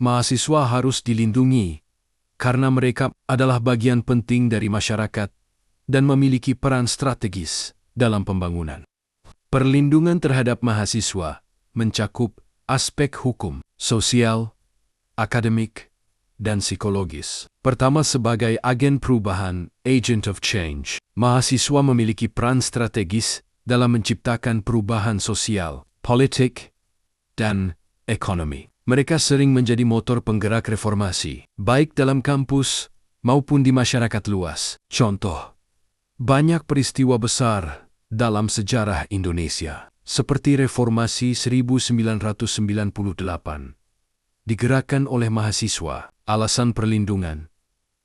mahasiswa harus dilindungi karena mereka adalah bagian penting dari masyarakat dan memiliki peran strategis dalam pembangunan. Perlindungan terhadap mahasiswa mencakup aspek hukum, sosial, akademik, dan psikologis. Pertama, sebagai agen perubahan, agent of change, mahasiswa memiliki peran strategis dalam menciptakan perubahan sosial, politik, dan ekonomi. Mereka sering menjadi motor penggerak reformasi, baik dalam kampus maupun di masyarakat luas. Contoh, banyak peristiwa besar dalam sejarah Indonesia, seperti Reformasi 1998, digerakkan oleh mahasiswa. Alasan perlindungan,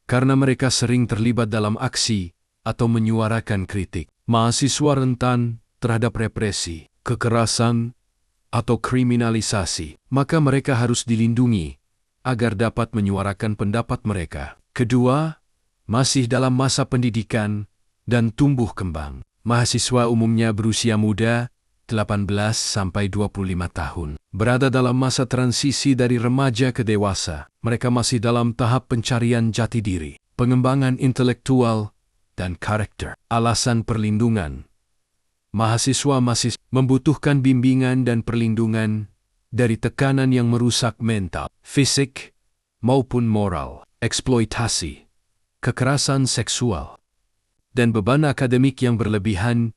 karena mereka sering terlibat dalam aksi atau menyuarakan kritik. Mahasiswa rentan terhadap represi, kekerasan, atau kriminalisasi, maka mereka harus dilindungi agar dapat menyuarakan pendapat mereka. Kedua, masih dalam masa pendidikan dan tumbuh kembang. Mahasiswa umumnya berusia muda, 18 sampai 25 tahun. Berada dalam masa transisi dari remaja ke dewasa. Mereka masih dalam tahap pencarian jati diri, pengembangan intelektual, dan karakter. Alasan perlindungan. Mahasiswa masih membutuhkan bimbingan dan perlindungan dari tekanan yang merusak mental, fisik, maupun moral, eksploitasi, kekerasan seksual, dan beban akademik yang berlebihan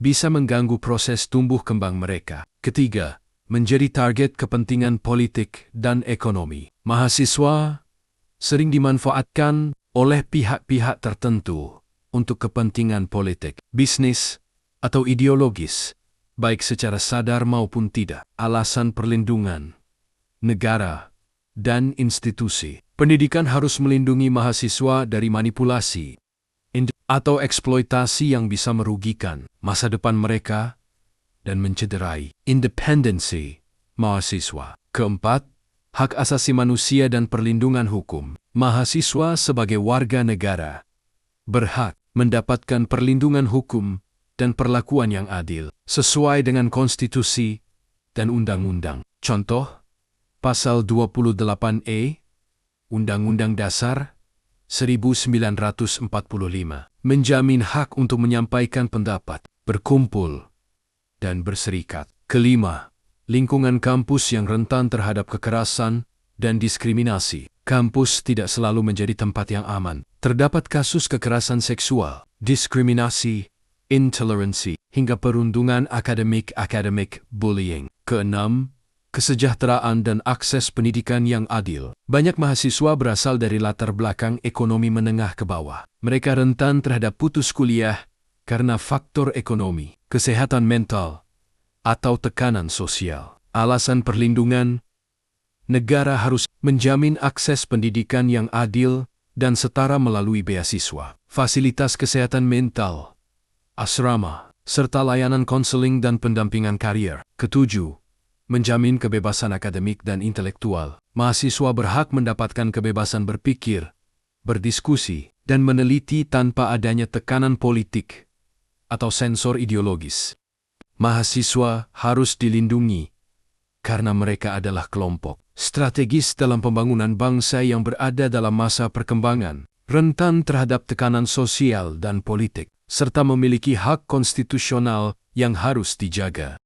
bisa mengganggu proses tumbuh kembang mereka. Ketiga, menjadi target kepentingan politik dan ekonomi. Mahasiswa sering dimanfaatkan oleh pihak-pihak tertentu untuk kepentingan politik, bisnis, atau ideologis, baik secara sadar maupun tidak. Alasan perlindungan negara dan institusi. Pendidikan harus melindungi mahasiswa dari manipulasi atau eksploitasi yang bisa merugikan masa depan mereka dan mencederai independensi mahasiswa. Keempat, hak asasi manusia dan perlindungan hukum. Mahasiswa sebagai warga negara berhak mendapatkan perlindungan hukum dan perlakuan yang adil sesuai dengan konstitusi dan undang-undang. Contoh, Pasal 28E Undang-Undang Dasar 1945 menjamin hak untuk menyampaikan pendapat, berkumpul, dan berserikat. Kelima, lingkungan kampus yang rentan terhadap kekerasan dan diskriminasi. Kampus tidak selalu menjadi tempat yang aman. Terdapat kasus kekerasan seksual, diskriminasi, intoleransi, hingga perundungan akademik bullying. Keenam, kesejahteraan dan akses pendidikan yang adil. Banyak mahasiswa berasal dari latar belakang ekonomi menengah ke bawah. Mereka rentan terhadap putus kuliah karena faktor ekonomi, kesehatan mental, atau tekanan sosial. Alasan perlindungan, negara harus menjamin akses pendidikan yang adil dan setara melalui beasiswa, fasilitas kesehatan mental, asrama, serta layanan konseling dan pendampingan karier. Ketujuh, menjamin kebebasan akademik dan intelektual. Mahasiswa berhak mendapatkan kebebasan berpikir, berdiskusi, dan meneliti tanpa adanya tekanan politik atau sensor ideologis. Mahasiswa harus dilindungi karena mereka adalah kelompok strategis dalam pembangunan bangsa yang berada dalam masa perkembangan, rentan terhadap tekanan sosial dan politik, serta memiliki hak konstitusional yang harus dijaga.